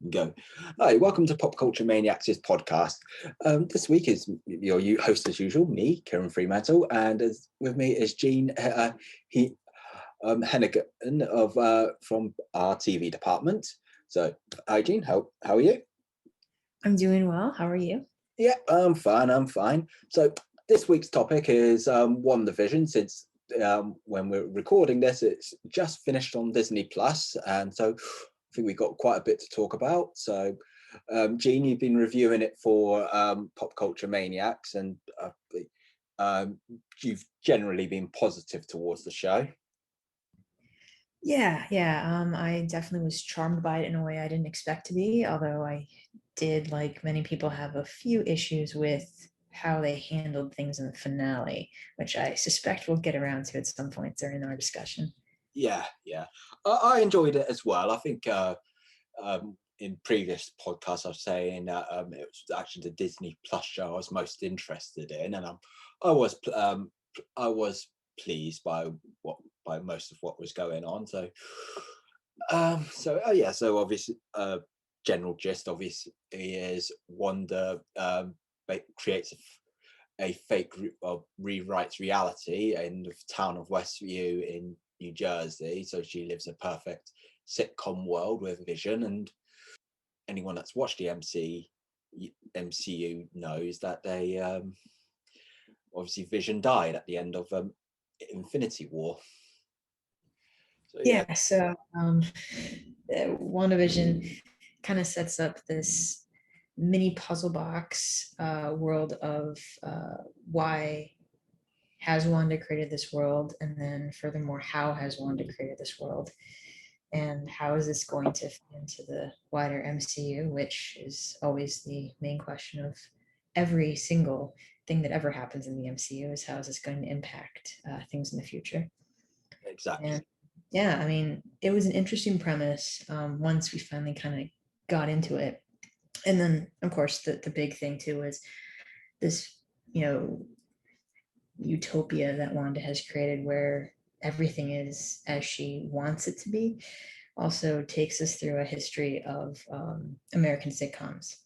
Go. Hi, welcome to Pop Culture Maniacs podcast. This week is your host as usual, me, Kieran Freemantle, and with me is Jean Henegan of from our TV department. So, hi Jean, how are you? I'm doing well. How are you? Yeah, I'm fine. So this week's topic is WandaVision. Since when we're recording this, it's just finished on Disney Plus, and so I think we've got quite a bit to talk about. So, Jean, you've been reviewing it for Pop Culture Maniacs, and you've generally been positive towards the show. Yeah. I definitely was charmed by it in a way I didn't expect to be, although I did, like many people, have a few issues with how they handled things in the finale, which I suspect we'll get around to at some point during our discussion. Yeah. I enjoyed it as well. I think in previous podcasts I was saying it was actually the Disney Plus show I was most interested in, and I was pleased by most of what was going on. So so obviously general gist obviously is Wanda creates a fake rewrites reality in the town of Westview in New Jersey. So she lives a perfect sitcom world with Vision, and anyone that's watched the MCU knows that they obviously Vision died at the end of Infinity War. So WandaVision kind of sets up this mini puzzle box world of why has Wanda created this world, and then furthermore, how has Wanda created this world, and how is this going to fit into the wider MCU, which is always the main question of every single thing that ever happens in the MCU, is how is this going to impact things in the future. Exactly. And yeah, I mean, it was an interesting premise once we finally kind of got into it. And then, of course, the big thing too was this, utopia that Wanda has created where everything is as she wants it to be, also takes us through a history of American sitcoms.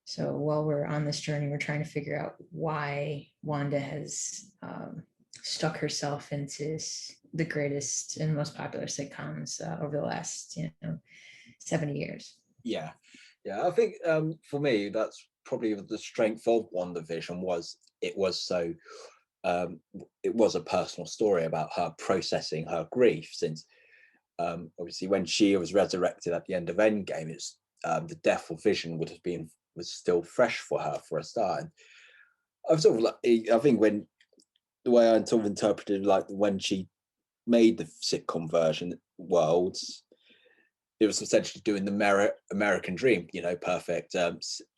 So while we're on this journey, we're trying to figure out why Wanda has stuck herself into the greatest and most popular sitcoms over the last 70 years. Yeah, I think for me that's probably the strength of WandaVision was it was a personal story about her processing her grief, since obviously when she was resurrected at the end of Endgame, it's the death of Vision was still fresh for her for a start. And I think when the way I sort of interpreted, like when she made the sitcom version worlds, it was essentially doing the American dream, perfect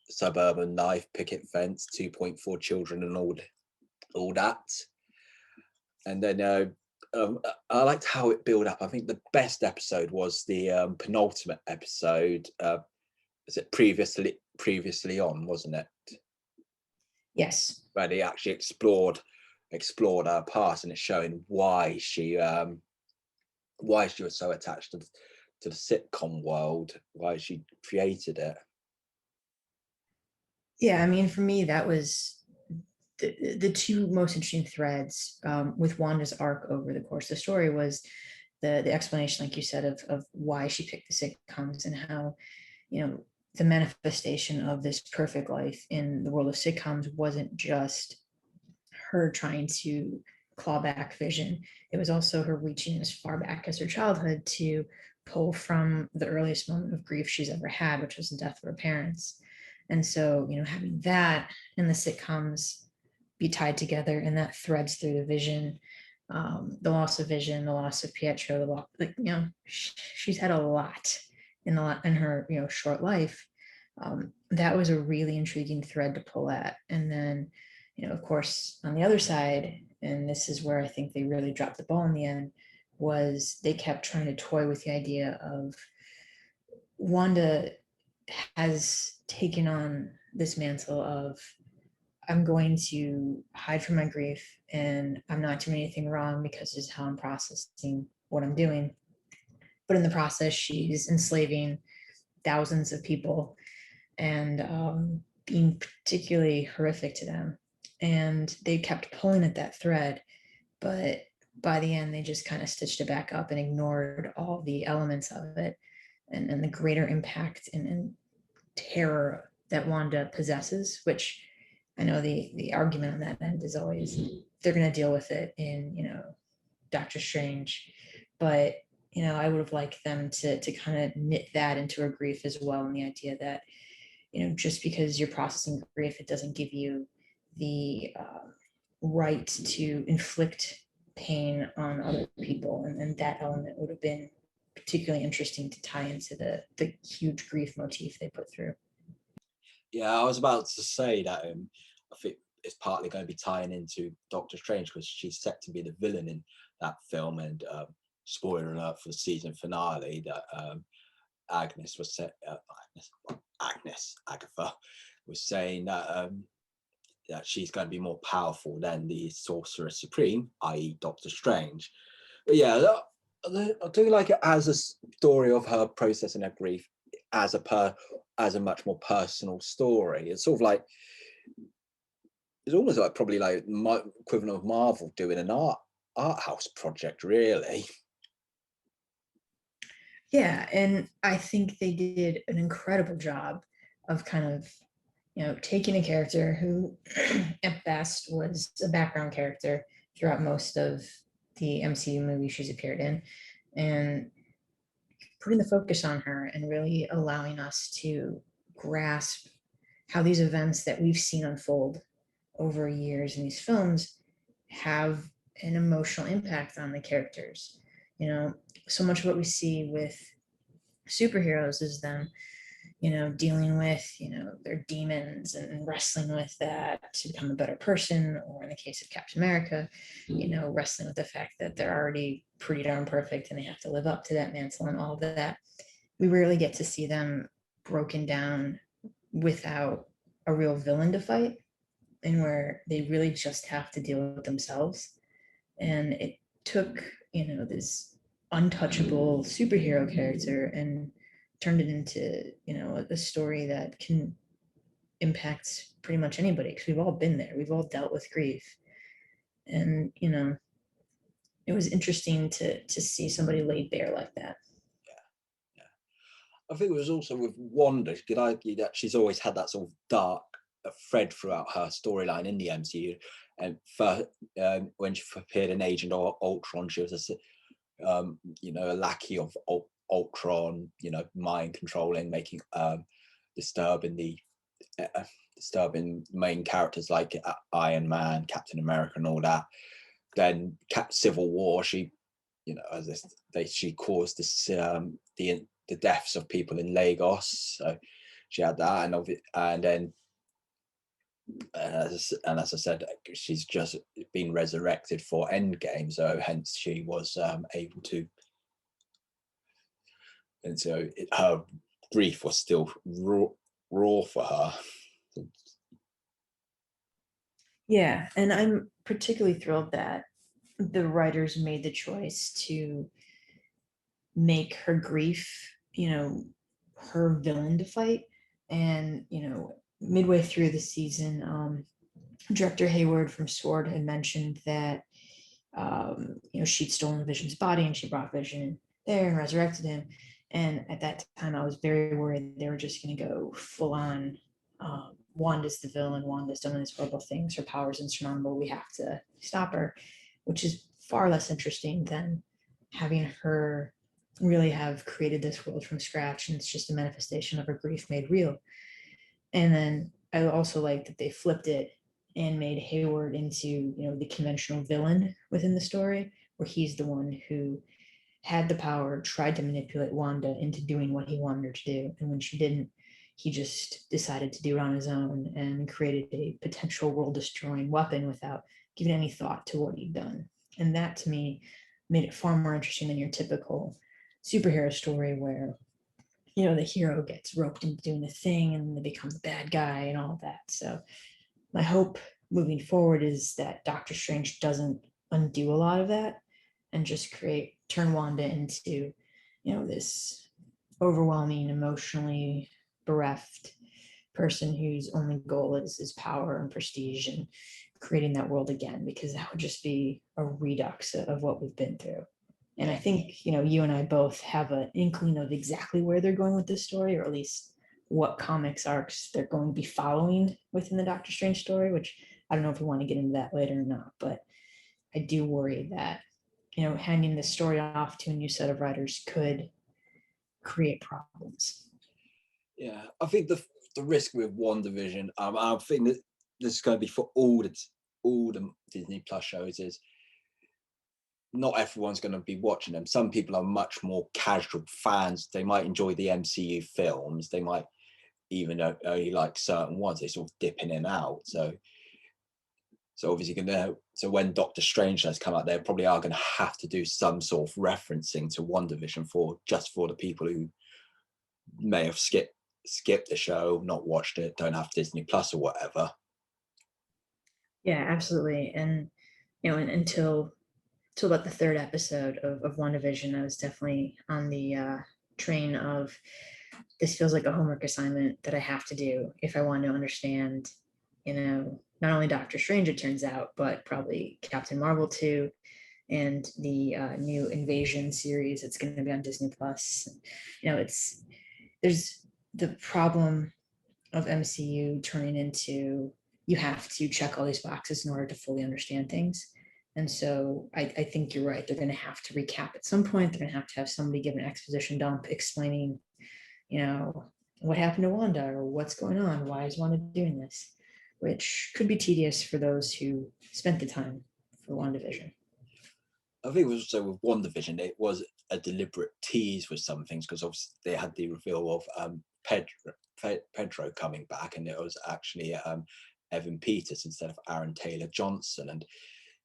suburban life, picket fence, 2.4 children, and all that. And then I liked how it built up. I think the best episode was the penultimate episode. Is it previously on, wasn't it? Yes. Where they actually explored her past, and it's showing why she was so attached to the sitcom world, why she created it. Yeah, I mean, for me, that was the two most interesting threads with Wanda's arc over the course of the story was the explanation, like you said, of why she picked the sitcoms, and how, the manifestation of this perfect life in the world of sitcoms wasn't just her trying to claw back Vision. It was also her reaching as far back as her childhood to pull from the earliest moment of grief she's ever had, which was the death of her parents. And so, having that and the sitcoms be tied together, and that threads through the Vision, the loss of Vision, the loss of Pietro, she's had a lot in her short life. That was a really intriguing thread to pull at. And then, of course, on the other side, and this is where I think they really dropped the ball in the end, was they kept trying to toy with the idea of Wanda has taken on this mantle of, I'm going to hide from my grief, and I'm not doing anything wrong because this is how I'm processing what I'm doing. But in the process, she's enslaving thousands of people and being particularly horrific to them. And they kept pulling at that thread, but by the end, they just kind of stitched it back up and ignored all the elements of it and the greater impact and terror that Wanda possesses, which I know the argument on that end is always they're going to deal with it in, Doctor Strange. But, I would have liked them to kind of knit that into her grief as well. And the idea that, just because you're processing grief, it doesn't give you the right to inflict pain on other people. And that element would have been particularly interesting to tie into the huge grief motif they put through. Yeah, I was about to say that I think it's partly going to be tying into Doctor Strange because she's set to be the villain in that film. And spoiler alert for the season finale, that Agnes Agatha was saying that that she's going to be more powerful than the Sorcerer Supreme, i.e. Doctor Strange. But yeah, I do like it as a story of her processing her grief as a much more personal story. It's sort of like, it's almost like probably like my equivalent of Marvel doing an art house project, really. Yeah, and I think they did an incredible job of kind of, taking a character who at best was a background character throughout most of the MCU movies she's appeared in, and putting the focus on her and really allowing us to grasp how these events that we've seen unfold over years in these films have an emotional impact on the characters. So much of what we see with superheroes is them, dealing with, their demons and wrestling with that to become a better person. Or in the case of Captain America, wrestling with the fact that they're already pretty darn perfect and they have to live up to that mantle and all of that. We rarely get to see them broken down without a real villain to fight, and where they really just have to deal with themselves. And it took, this untouchable superhero character and turned it into, a story that can impact pretty much anybody, because we've all been there. We've all dealt with grief. And, it was interesting to see somebody laid bare like that. Yeah. I think it was also with Wanda, you could argue that she's always had that sort of dark thread throughout her storyline in the MCU. And when she appeared in Agent Ultron, she was a lackey of Ultron, mind controlling, making disturbing main characters like Iron Man, Captain America, and all that. Then Civil War, she, she caused this the deaths of people in Lagos. So she had that, and then. As I said, she's just been resurrected for Endgame, so hence she was able to, and so her grief was still raw for her. Yeah, and I'm particularly thrilled that the writers made the choice to make her grief, her villain to fight. And, midway through the season, director Hayward from Sword had mentioned that, she'd stolen Vision's body and she brought Vision there and resurrected him. And at that time, I was very worried they were just going to go full on. Wanda's the villain. Wanda's done these horrible things. Her power's insurmountable. We have to stop her, which is far less interesting than having her really have created this world from scratch. And it's just a manifestation of her grief made real. And then I also like that they flipped it and made Hayward into, the conventional villain within the story, where he's the one who had the power, tried to manipulate Wanda into doing what he wanted her to do. And when she didn't, he just decided to do it on his own and created a potential world-destroying weapon without giving any thought to what he'd done. And that, to me, made it far more interesting than your typical superhero story where, the hero gets roped into doing the thing and they become the bad guy and all of that. So my hope moving forward is that Doctor Strange doesn't undo a lot of that and just turn Wanda into, this overwhelming, emotionally bereft person whose only goal is power and prestige and creating that world again, because that would just be a redux of what we've been through. And I think, you and I both have an inkling of exactly where they're going with this story, or at least what comics arcs they're going to be following within the Doctor Strange story, which I don't know if we want to get into that later or not, but I do worry that, handing the story off to a new set of writers could create problems. Yeah, I think the risk with WandaVision, I think that this is going to be for all the Disney Plus shows, is not everyone's going to be watching them. Some people are much more casual fans. They might enjoy the MCU films. They might even only like certain ones. They sort of dip in and out. So obviously, so when Doctor Strange has come out, they probably are going to have to do some sort of referencing to WandaVision for the people who may have skipped the show, not watched it, don't have Disney Plus or whatever. Yeah, absolutely. And until about the third episode of WandaVision, I was definitely on the train of, this feels like a homework assignment that I have to do if I want to understand, not only Doctor Strange, it turns out, but probably Captain Marvel too, and the new Invasion series that's going to be on Disney Plus. There's the problem of MCU turning into, you have to check all these boxes in order to fully understand things. And so I think you're right. They're going to have to recap at some point. They're going to have somebody give an exposition dump explaining, what happened to Wanda, or what's going on. Why is Wanda doing this? Which could be tedious for those who spent the time for WandaVision. I think it was also with WandaVision, it was a deliberate tease with some things, because obviously they had the reveal of Pedro coming back, and it was actually Evan Peters instead of Aaron Taylor Johnson. And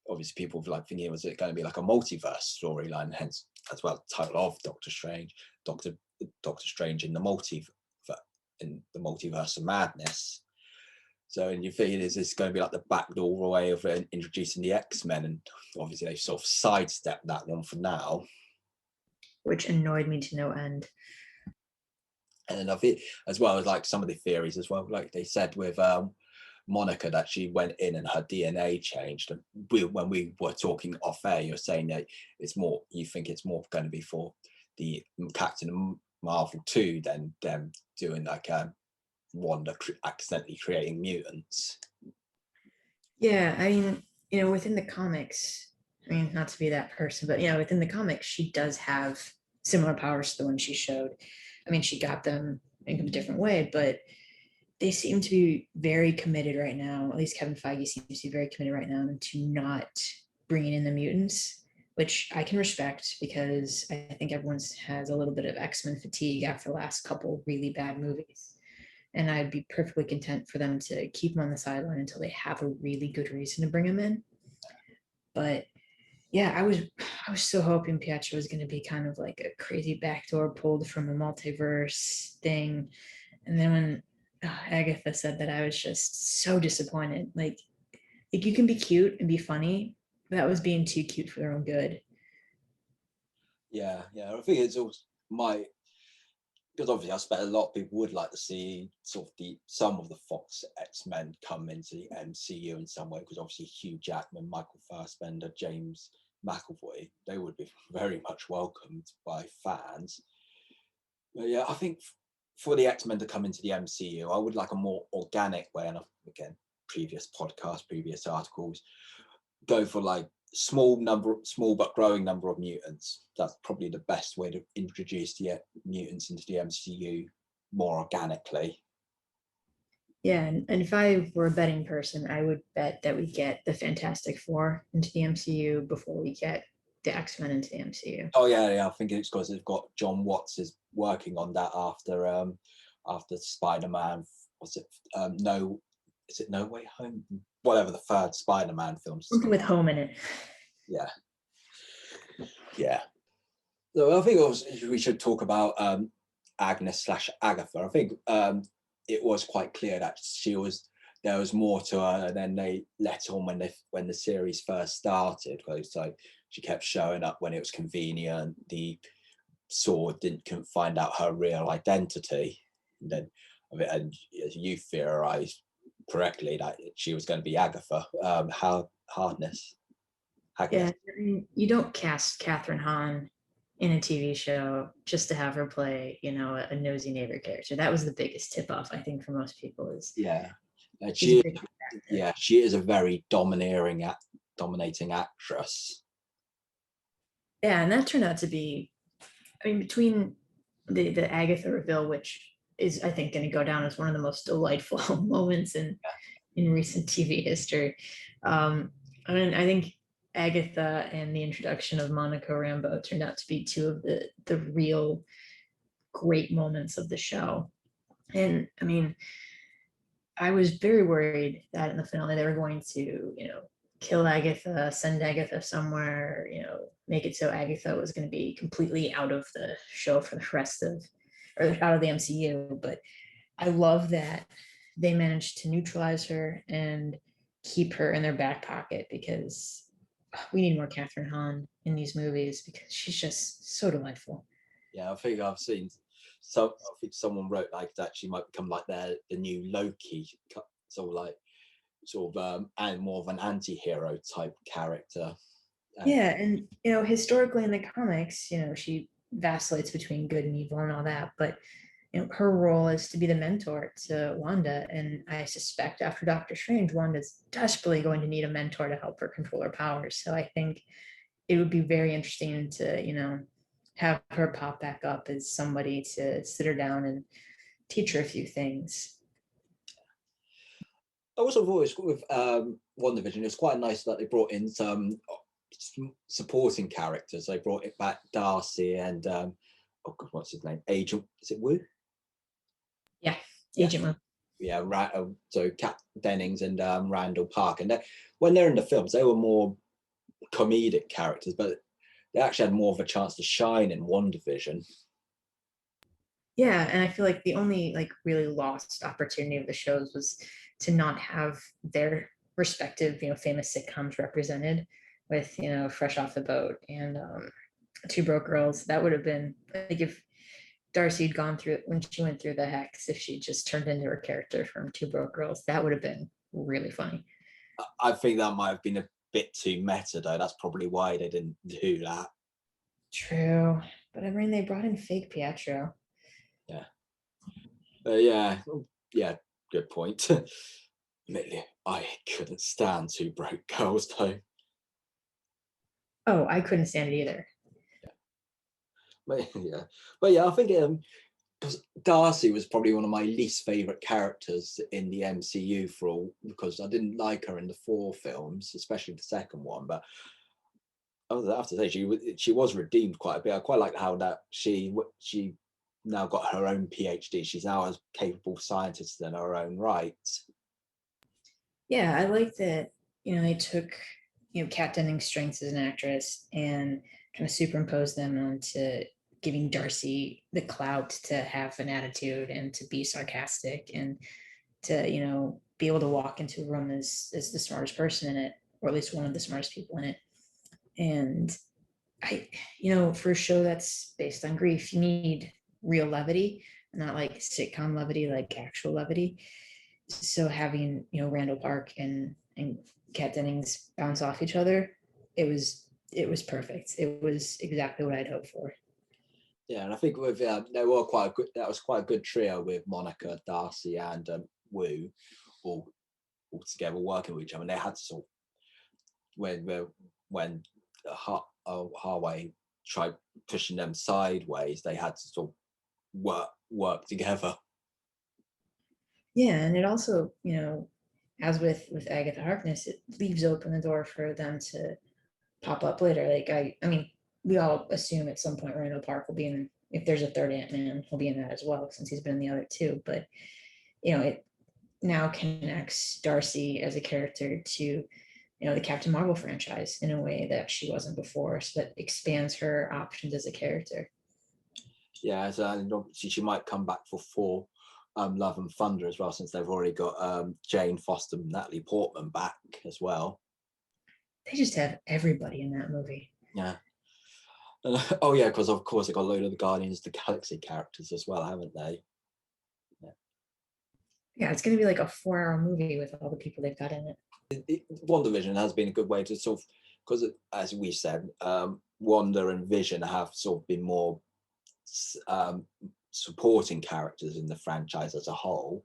obviously people were like thinking, was it going to be like a multiverse storyline, hence as well the title of Doctor Strange, Doctor Strange in the multiverse of madness. So, and you feel, is this going to be like the backdoor way of introducing the X-Men? And obviously they've sort of sidestepped that one for now, which annoyed me to no end. And then I think, as well as like some of the theories as well, like they said with Monica, that she went in and her DNA changed. And when we were talking off air, you're saying that you think it's more going to be for the Captain Marvel 2 than them doing like Wanda accidentally creating mutants. Yeah, I mean, within the comics, not to be that person, but within the comics, she does have similar powers to the one she showed. She got them in a different way, but they seem to be very committed right now. At least Kevin Feige seems to be very committed right now to not bringing in the mutants, which I can respect, because I think everyone has a little bit of X-Men fatigue after the last couple really bad movies. And I'd be perfectly content for them to keep them on the sideline until they have a really good reason to bring them in. But yeah, I was so hoping Pietro was going to be kind of like a crazy backdoor pulled from a multiverse thing. And then when Agatha said that, I was just so disappointed. Like you can be cute and be funny, but that was being too cute for their own good. Yeah, I think it's also because obviously I expect a lot of people would like to see sort of some of the Fox X-Men come into the MCU in some way, because obviously Hugh Jackman, Michael Fassbender, James McAvoy, they would be very much welcomed by fans. But yeah, I think for the X-Men to come into the MCU, I would like a more organic way, and again, previous podcasts, previous articles, go for like small but growing number of mutants. That's probably the best way to introduce the mutants into the MCU more organically. Yeah, and if I were a betting person, I would bet that we get the Fantastic Four into the MCU before we get the X-Men into the MCU. Oh yeah, I think it's because they've got John Watts is working on that after Spider-Man. Was it is it No Way Home? Whatever the third Spider-Man film. Something with home in it. Yeah. So I think also we should talk about Agnes / Agatha. I think it was quite clear that there was more to her than they let on when the series first started. Because like she kept showing up when it was convenient. The couldn't find out her real identity, and then and as you theorized correctly that she was going to be Agatha, Harkness. Yeah, I mean, you don't cast Catherine Hahn in a TV show just to have her play, a nosy neighbor character. That was the biggest tip off, I think, for most people. Is she is a very dominating actress. Yeah, and that turned out to be, I mean, between the Agatha reveal, which is, I think, going to go down as one of the most delightful moments in recent TV history. I mean, I think Agatha and the introduction of Monica Rambeau turned out to be two of the real great moments of the show. And I mean, I was very worried that in the finale they were going to, kill Agatha, send Agatha somewhere, make it so Agatha was going to be completely out of the show for the rest of, or out of the MCU. But I love that they managed to neutralize her and keep her in their back pocket, because we need more Catherine Hahn in these movies because she's just so delightful. Yeah, I think I've seen I think someone wrote like that she might become like the new Loki, and more of an anti-hero type character. Yeah, and historically in the comics, she vacillates between good and evil and all that, but her role is to be the mentor to Wanda, and I suspect after Doctor Strange, Wanda's desperately going to need a mentor to help her control her powers. So I think it would be very interesting to have her pop back up as somebody to sit her down and teach her a few things. I also thought with WandaVision, it was quite nice that they brought in some supporting characters. They brought it back Darcy and what's his name? Agent, is it Wu? Yeah, Agent Wu. Yeah, so Kat Dennings and Randall Park, and when they're in the films, they were more comedic characters, but they actually had more of a chance to shine in WandaVision. Yeah, and I feel like the only really lost opportunity of the shows was to not have their respective famous sitcoms represented with Fresh Off the Boat and Two Broke Girls. That would have been like if Darcy had gone through when she went through the hex, if she just turned into her character from Two Broke Girls, that would have been really funny. I think that might have been a bit too meta though. That's probably why they didn't do that. True, but I mean they brought in fake Pietro. Yeah, good point. Admittedly, I couldn't stand Two Broke Girls though. Oh, I couldn't stand it either. But yeah, I think because Darcy was probably one of my least favorite characters in the MCU because I didn't like her in the 4 films, especially the second one. But I have to say she was redeemed quite a bit. I quite like how that she now got her own PhD. She's now a capable scientist in her own right. Yeah, I like that. They took Kat Dennings' strengths as an actress and kind of superimposed them onto giving Darcy the clout to have an attitude and to be sarcastic and to be able to walk into a room as the smartest person in it, or at least one of the smartest people in it. And I for a show that's based on grief, you need real levity, not like sitcom levity, like actual levity. So having Randall Park and Kat Dennings bounce off each other, it was perfect. It was exactly what I'd hoped for. Yeah, and I think with they were quite a good. That was quite a good trio with Monica, Darcy, and Wu, all together working with each other. And they had to sort of, when Hawkeye tried pushing them sideways, they had to sort of work together. Yeah, and it also as with Agatha Harkness, it leaves open the door for them to pop up later. Like I mean, we all assume at some point Randall Park will be in. If there's a third Ant-Man, he'll be in that as well, since he's been in the other 2. But it now connects Darcy as a character to the Captain Marvel franchise in a way that she wasn't before. So that expands her options as a character. Yeah, so obviously she might come back for 4 Love and Thunder as well, since they've already got Jane Foster and Natalie Portman back as well. They just have everybody in that movie. Yeah. Oh yeah, because of course they got a load of the Guardians of the Galaxy characters as well, haven't they? Yeah, it's going to be like a 4-hour movie with all the people they've got in it. WandaVision has been a good way to sort of, because as we said, Wanda and Vision have sort of been more supporting characters in the franchise as a whole,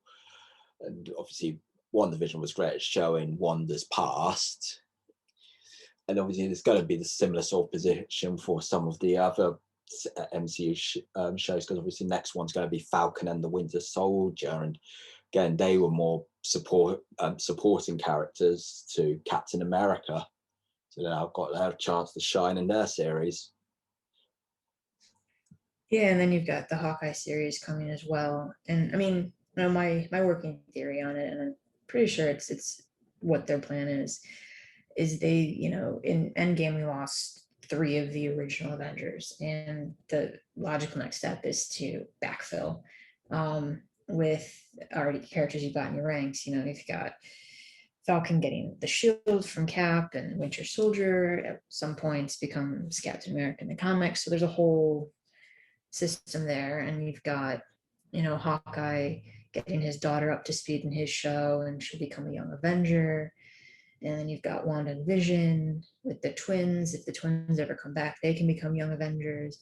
and obviously WandaVision was great at showing Wanda's past, and obviously there's going to be the similar sort of position for some of the other MCU shows, because obviously next one's going to be Falcon and the Winter Soldier, and again they were more supporting characters to Captain America, so they've got their chance to shine in their series. Yeah, and then you've got the Hawkeye series coming as well. And I mean, you know, my working theory on it, and I'm pretty sure it's what their plan is they, you know, in Endgame we lost 3 of the original Avengers, and the logical next step is to backfill with already characters you've got in your ranks. You know, you've got Falcon getting the shield from Cap, and Winter Soldier at some points becomes Captain America in the comics. So there's a whole system there, and you've got, you know, Hawkeye getting his daughter up to speed in his show, and she'll become a young Avenger. And then you've got Wanda and Vision with the twins. If the twins ever come back, they can become young Avengers.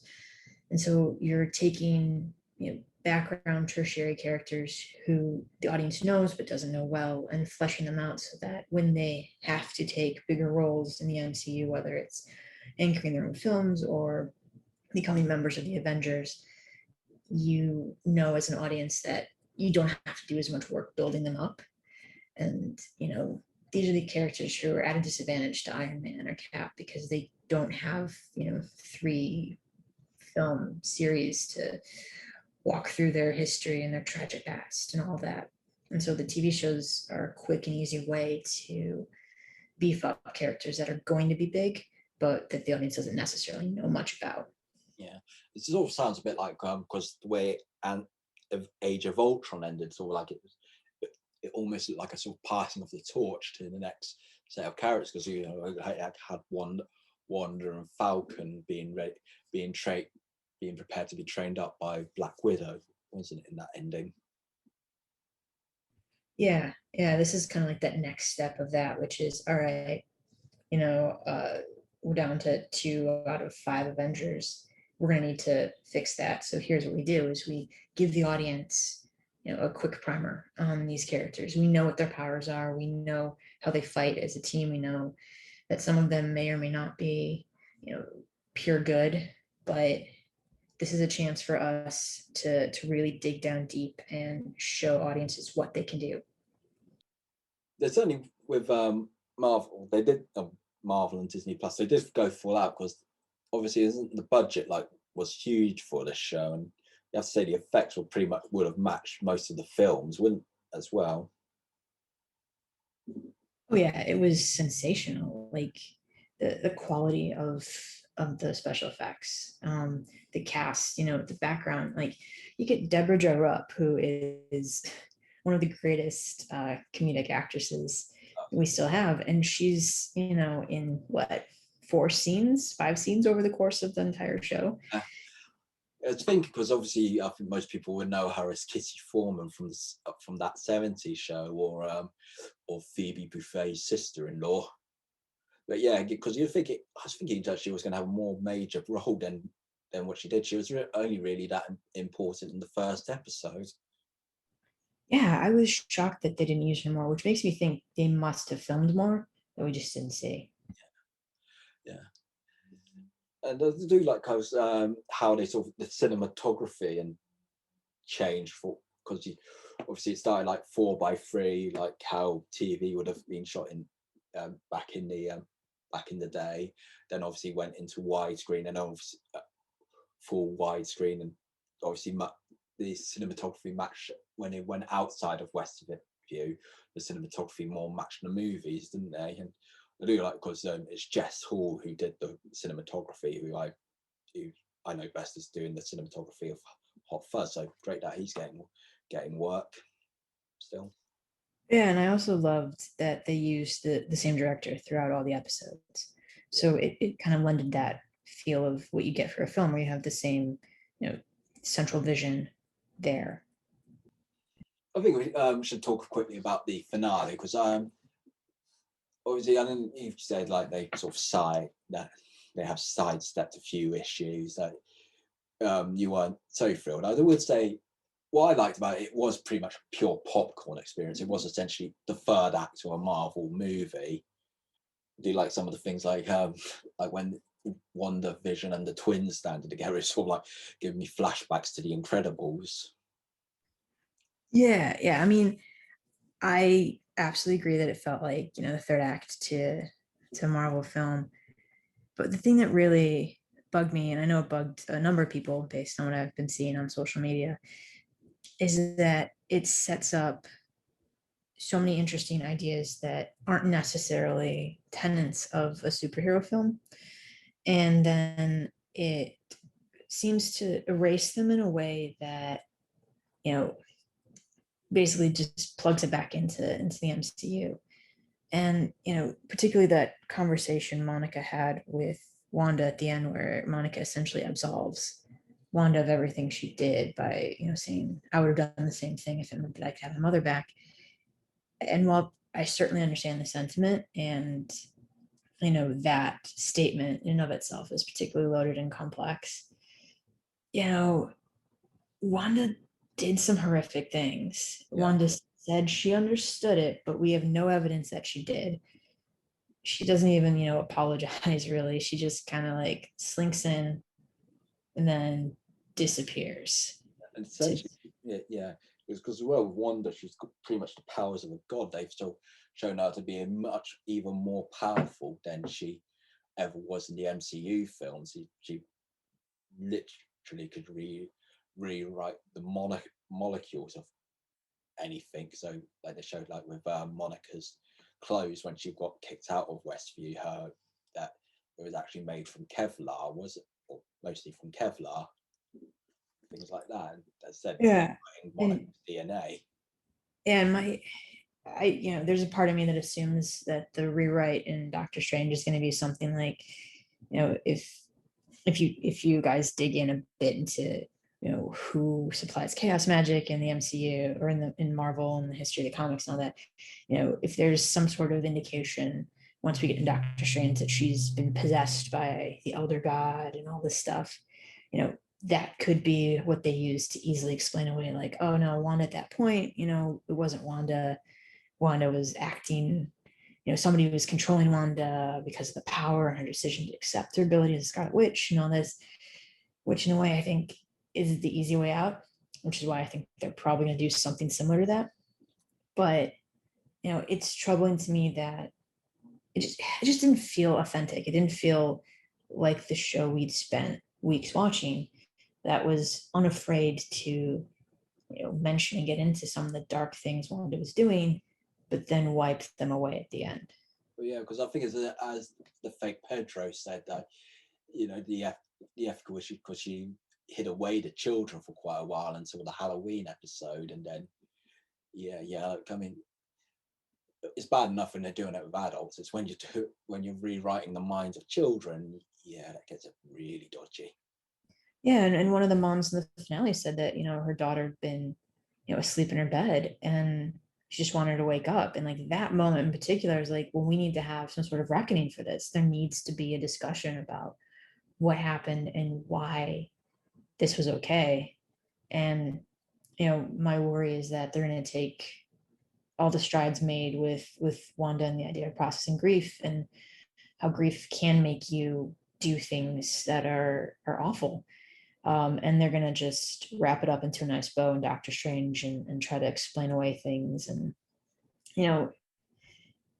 And so you're taking, you know, background tertiary characters who the audience knows but doesn't know well, and fleshing them out so that when they have to take bigger roles in the MCU, whether it's anchoring their own films or becoming members of the Avengers, you know, as an audience, that you don't have to do as much work building them up. And, you know, these are the characters who are at a disadvantage to Iron Man or Cap because they don't have, you know, 3 film series to walk through their history and their tragic past and all that. And so the TV shows are a quick and easy way to beef up characters that are going to be big, but that the audience doesn't necessarily know much about. Yeah, it sort of sounds a bit like because the way and Age of Ultron ended, sort of like it almost looked like a sort of passing of the torch to the next set of characters, because you know I had Wanda and Falcon being prepared to be trained up by Black Widow, wasn't it, in that ending? Yeah, this is kind of like that next step of that, which is, all right, you know, we're down to 2 out of 5 Avengers. We're going to need to fix that. So here's what we do: is we give the audience, you know, a quick primer on these characters. We know what their powers are. We know how they fight as a team. We know that some of them may or may not be, you know, pure good, but this is a chance for us to really dig down deep and show audiences what they can do. There's certainly with Marvel, they did Marvel and Disney Plus. They did go full out because obviously isn't the budget like was huge for this show, and you have to say the effects would have matched most of the films, wouldn't as well. Oh yeah, it was sensational. Like the quality of the special effects, the cast, you know, the background. Like you get Deborah Jo Rupp, who is one of the greatest comedic actresses we still have, and she's, you know, in what, 5 scenes over the course of the entire show. I think because obviously I think most people would know her as Kitty Foreman from that '70s show, or Phoebe Buffay's sister-in-law. But yeah, because I was thinking that she was going to have a more major role than what she did. She was only really that important in the first episode. Yeah, I was shocked that they didn't use her more, which makes me think they must have filmed more that we just didn't see. Yeah. And I do like how they sort of the cinematography and change for, because obviously it started like 4:3, like how TV would have been shot in back in the day. Then obviously went into widescreen, and obviously full widescreen, and obviously the cinematography matched when it went outside of Western view. The cinematography more matched the movies, didn't they? And I do like, because it's Jess Hall who did the cinematography, who I know best as doing the cinematography of Hot Fuzz. So great that he's getting work still. Yeah, and I also loved that they used the same director throughout all the episodes. So it kind of lended that feel of what you get for a film where you have the same, central vision there. I think we should talk quickly about the finale, because obviously, I know you've said like they sort of they have sidestepped a few issues that you weren't so thrilled. I would say what I liked about it was pretty much a pure popcorn experience. It was essentially the third act of a Marvel movie. I do like some of the things like when WandaVision and the twins standing together, it's sort of like giving me flashbacks to the Incredibles. Yeah. I mean, I absolutely agree that it felt like, the third act to a Marvel film. But the thing that really bugged me, and I know it bugged a number of people based on what I've been seeing on social media, is that it sets up so many interesting ideas that aren't necessarily tenets of a superhero film. And then it seems to erase them in a way that, basically just plugs it back into the MCU. And, particularly that conversation Monica had with Wanda at the end, where Monica essentially absolves Wanda of everything she did by, saying, I would have done the same thing if it meant that I could have my mother back. And while I certainly understand the sentiment, and that statement in and of itself is particularly loaded and complex, Wanda did some horrific things. Yeah. Wanda said she understood it, but we have no evidence that she did. She doesn't even, apologize really. She just kind of like slinks in and then disappears. And essentially, yeah. It's because, well, with Wanda, she's got pretty much the powers of a god. They've still shown her to be even more powerful than she ever was in the MCU films. She literally could rewrite the molecules of anything. So like they showed like with Monica's clothes when she got kicked out of Westview, that it was actually made from Kevlar, was it? Or mostly from Kevlar, things like that. And that said, Monica's DNA. And there's a part of me that assumes that the rewrite in Doctor Strange is going to be something like, if you guys dig in a bit into who supplies chaos magic in the MCU or in Marvel and the history of the comics and all that, if there's some sort of indication once we get in Doctor Strange that she's been possessed by the Elder God and all this stuff, that could be what they use to easily explain away, like, oh no, Wanda at that point, it wasn't Wanda. Wanda was acting, somebody was controlling Wanda because of the power and her decision to accept her ability as a Scarlet Witch and all this, which in a way I think is the easy way out, which is why I think they're probably going to do something similar to that. But, it's troubling to me that it just didn't feel authentic. It didn't feel like the show we'd spent weeks watching that was unafraid to, mention and get into some of the dark things Wanda was doing, but then wipe them away at the end. Well, yeah, because I think as the fake Pedro said that, the ethical issue, because she hid away the children for quite a while until the Halloween episode, and then I mean, it's bad enough when they're doing it with adults. It's when you're rewriting the minds of children, that gets really dodgy. Yeah, and one of the moms in the finale said that her daughter had been asleep in her bed and she just wanted to wake up, and like that moment in particular is like, well, we need to have some sort of reckoning for this. There needs to be a discussion about what happened and why this was okay. And my worry is that they're going to take all the strides made with Wanda and the idea of processing grief and how grief can make you do things that are awful. And they're going to just wrap it up into a nice bow in Doctor Strange and try to explain away things. And,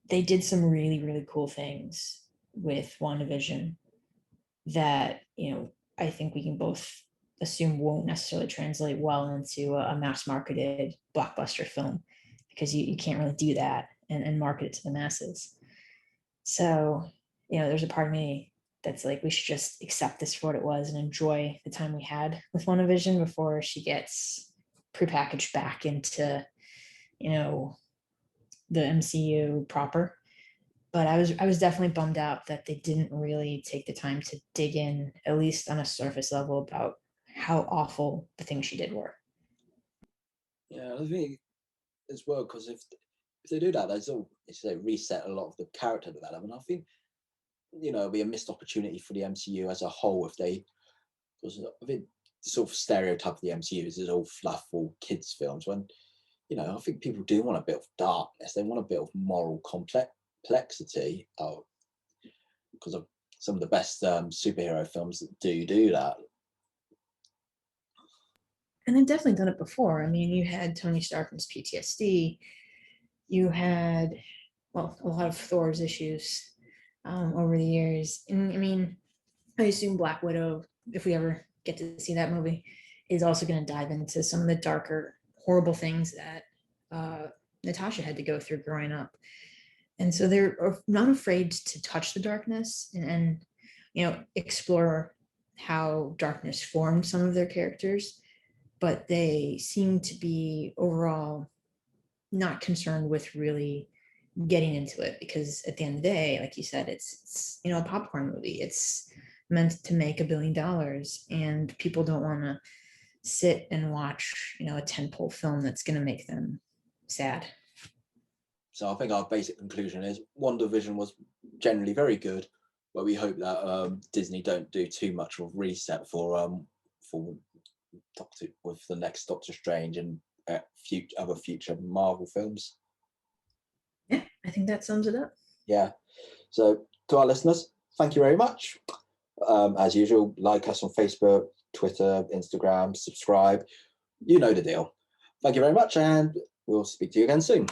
they did some really, really cool things with WandaVision that, I think we can both assume won't necessarily translate well into a mass marketed blockbuster film, because you can't really do that and market it to the masses. So, there's a part of me that's like, we should just accept this for what it was and enjoy the time we had with WandaVision before she gets prepackaged back into, the MCU proper. but I was definitely bummed out that they didn't really take the time to dig in, at least on a surface level, about how awful the things she did were. Yeah, I think as well, because if they do that, there's all, as they reset a lot of the character development. I think, you know, it'll be a missed opportunity for the MCU as a whole if they, because I think the sort of stereotype of the MCU is all fluff, all kids films. When, you know, I think people do want a bit of darkness. They want a bit of moral complexity. Because of some of the best superhero films that do that. And they've definitely done it before. I mean, you had Tony Stark's PTSD. You had, well, a lot of Thor's issues over the years. And I mean, I assume Black Widow, if we ever get to see that movie, is also going to dive into some of the darker, horrible things that Natasha had to go through growing up. And so they're not afraid to touch the darkness and you know, explore how darkness formed some of their characters, but they seem to be overall not concerned with really getting into it, because at the end of the day, like you said, it's you know, a popcorn movie. It's meant to make $1 billion, and people don't want to sit and watch, you know, a tentpole film that's going to make them sad. So I think our basic conclusion is WandaVision was generally very good, but we hope that Disney don't do too much of reset for Doctor with the next Doctor Strange and other future Marvel films. Yeah, I think that sums it up. Yeah. So to our listeners, thank you very much. As usual, like us on Facebook, Twitter, Instagram, subscribe. You know the deal. Thank you very much, and we'll speak to you again soon.